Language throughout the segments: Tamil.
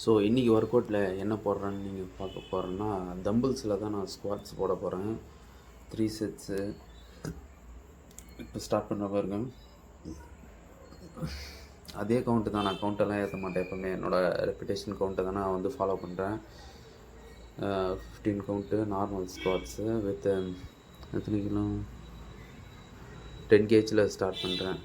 ஸோ இன்றைக்கி ஒர்க் அவுட்டில் என்ன போடுறேன்னு நீங்கள் பார்க்க போகிறேன்னா, தம்பிள்ஸில் தான் நான் ஸ்குவாட்ஸ் போட போகிறேன். 3 செட்ஸு இப்போ ஸ்டார்ட் பண்ண பாருங்க. அதே கவுண்ட்டு தான், நான் கவுண்டெல்லாம் ஏற்ற மாட்டேன் எப்போவுமே. என்னோடய ரெப்புடேஷன் கவுண்ட்டை தான் நான் வந்து ஃபாலோ பண்ணுறேன். 15 கவுண்ட்டு நார்மல் ஸ்குவாட்ஸு வித் எத்தனை கிலோ 10 கேஜில் ஸ்டார்ட் பண்ணுறேன்.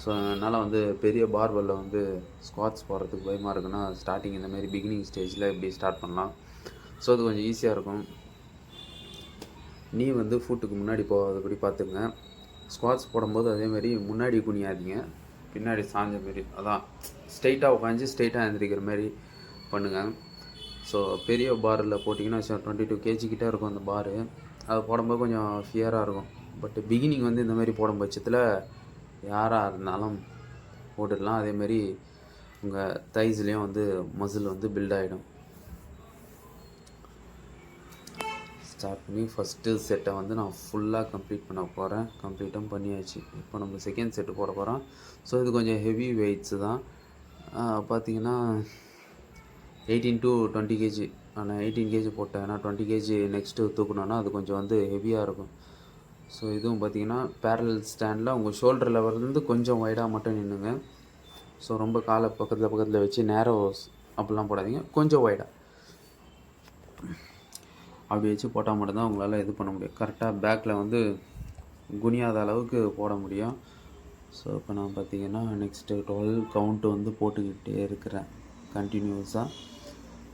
ஸோ என்னால் வந்து பெரிய பார்வெல்லில் வந்து ஸ்குவாட்ஸ் போடுறதுக்கு பயமாக இருக்குன்னா, ஸ்டார்டிங் இந்தமாரி பிகினிங் ஸ்டேஜில் இப்படி ஸ்டார்ட் பண்ணலாம். ஸோ அது கொஞ்சம் ஈஸியாக இருக்கும். நீ வந்து ஃபுட்டுக்கு முன்னாடி போகாதபடி பார்த்துங்க. ஸ்குவாட்ஸ் போடும்போது அதேமாரி முன்னாடி குனியாதீங்க, பின்னாடி சாஞ்ச மாரி, அதான் ஸ்ட்ரைட்டாக உட்காந்து ஸ்ட்ரைட்டாக எழுந்திரிக்கிற மாதிரி பண்ணுங்கள். ஸோ பெரிய பாரில் போட்டிங்கன்னா 22 கேஜி கிட்டே இருக்கும் அந்த பாரு. அது போடும்போது கொஞ்சம் ஃபியராக இருக்கும். பட் பிகினிங் வந்து இந்தமாரி போடும் பட்சத்தில் யாராக இருந்தாலும் போட்டுடலாம். அதேமாரி உங்கள் தைஸ்லேயும் வந்து மசில் வந்து பில்ட் ஆகிடும். ஸ்டார்ட் பண்ணி ஃபஸ்ட்டு செட்டை வந்து நான் ஃபுல்லாக கம்ப்ளீட் பண்ண போகிறேன். கம்ப்ளீட்டும் பண்ணியாச்சு. இப்போ நம்ம செகண்ட் செட்டு போட போகிறோம். ஸோ இது கொஞ்சம் ஹெவி வெயிட்ஸு தான். பார்த்திங்கன்னா 18 to 20 கேஜி. நான் 18 கேஜி போட்டேன். ஏன்னா 20 கேஜி நெக்ஸ்ட்டு தூக்கணுன்னா அது கொஞ்சம் வந்து ஹெவியாக இருக்கும். ஸோ இதுவும் பார்த்திங்கன்னா பேரலல் ஸ்டாண்டில் உங்கள் ஷோல்டர் லெவல்லேருந்து கொஞ்சம் வைடாக மட்டும் நின்றுங்க. ஸோ ரொம்ப காலை பக்கத்தில் வச்சு நேரோஸ் அப்படிலாம் போடாதீங்க, கொஞ்சம் வைடாக அப்படி வச்சு போட்டால் மட்டும்தான் உங்களால் இது பண்ண முடியும். கரெக்டாக பேக்கில் வந்து குனியாத அளவுக்கு போட முடியும். ஸோ இப்போ நான் பார்த்திங்கன்னா நெக்ஸ்ட்டு 12 கவுண்ட்டு வந்து போட்டுக்கிட்டே இருக்கிறேன் கண்டினியூஸாக.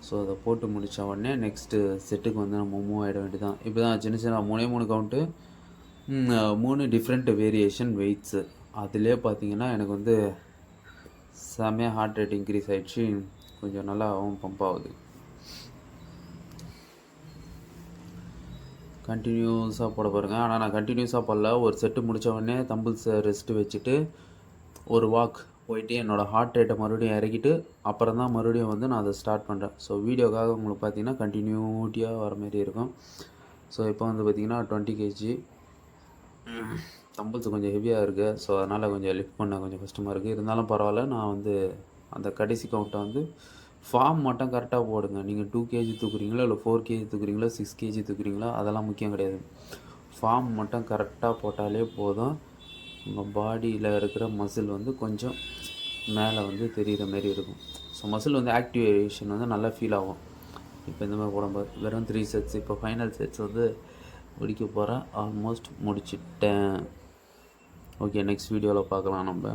ஸோ அதை போட்டு முடித்த உடனே நெக்ஸ்ட்டு செட்டுக்கு வந்து நம்ம மூவ் ஆகிட வேண்டியதான். இப்போ தான் சின்ன 3 கவுண்ட்டு 3 டிஃப்ரெண்ட் வேரியேஷன் வெயிட்ஸு. அதிலே பார்த்திங்கன்னா எனக்கு வந்து செம்மையாக ஹார்ட் ரேட் இன்க்ரீஸ் ஆகிடுச்சு. கொஞ்சம் நல்லாவும் பம்ப் ஆகுது. கண்டினியூஸாக போட பாருங்கள். ஆனால் நான் கண்டினியூஸாக போடல. ஒரு செட்டு முடித்த உடனே தம்பிள்ஸை ரெஸ்ட்டு வச்சுட்டு ஒரு வாக் போயிட்டு என்னோடய ஹார்ட் ரேட்டை மறுபடியும் இறக்கிட்டு அப்புறம் தான் மறுபடியும் வந்து நான் அதை ஸ்டார்ட் பண்ணுறேன். ஸோ வீடியோக்காக உங்களுக்கு பார்த்திங்கன்னா கண்டினியூட்டியாக வர மாரி இருக்கும். ஸோ இப்போ வந்து பார்த்திங்கன்னா 20 கேஜி தம்பிள்ஸ் கொஞ்சம் ஹெவியாக இருக்குது. ஸோ அதனால் கொஞ்சம் லிஃப்ட் பண்ண கொஞ்சம் கஷ்டமாக இருக்குது. இருந்தாலும் பரவாயில்ல. நான் வந்து அந்த கடைசி கவுண்ட்டை வந்து ஃபார்ம் மட்டும் கரெக்டாக போடுங்க. நீங்கள் 2 கேஜி தூக்குறீங்களா, இல்லை 4 கேஜி தூக்குறீங்களா, 6 கேஜி தூக்குறீங்களா, அதெல்லாம் முக்கியம் கிடையாது. ஃபார்ம் மட்டும் கரெக்டாக போட்டாலே போதும். உங்கள் பாடியில் இருக்கிற மசில் வந்து கொஞ்சம் மேலே வந்து தெரிகிற மாரி இருக்கும். ஸோ மசில் வந்து ஆக்டிவேஷன் வந்து நல்லா ஃபீல் ஆகும். இப்போ இந்த மாதிரி போடும்போது வெறும் 3 செட்ஸ். இப்போ ஃபைனல் செட்ஸ் வந்து முடிக்க போகிறேன். ஆல்மோஸ்ட் முடிச்சிட்டேன். ஓகே, நெக்ஸ்ட் வீடியோவில் பார்க்கலாம். நம்ம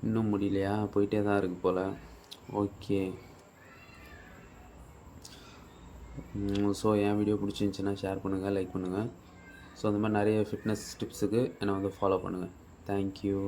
இன்னும் முடியலையா, போயிட்டே தான் இருக்குது போல். ஓகே, ஸோ என் வீடியோ பிடிச்சிருந்துச்சின்னா ஷேர் பண்ணுங்கள், லைக் பண்ணுங்கள். ஸோ அந்த மாதிரி நிறைய ஃபிட்னஸ் டிப்ஸுக்கு என்னை வந்து ஃபாலோ பண்ணுங்கள். தேங்க்யூ.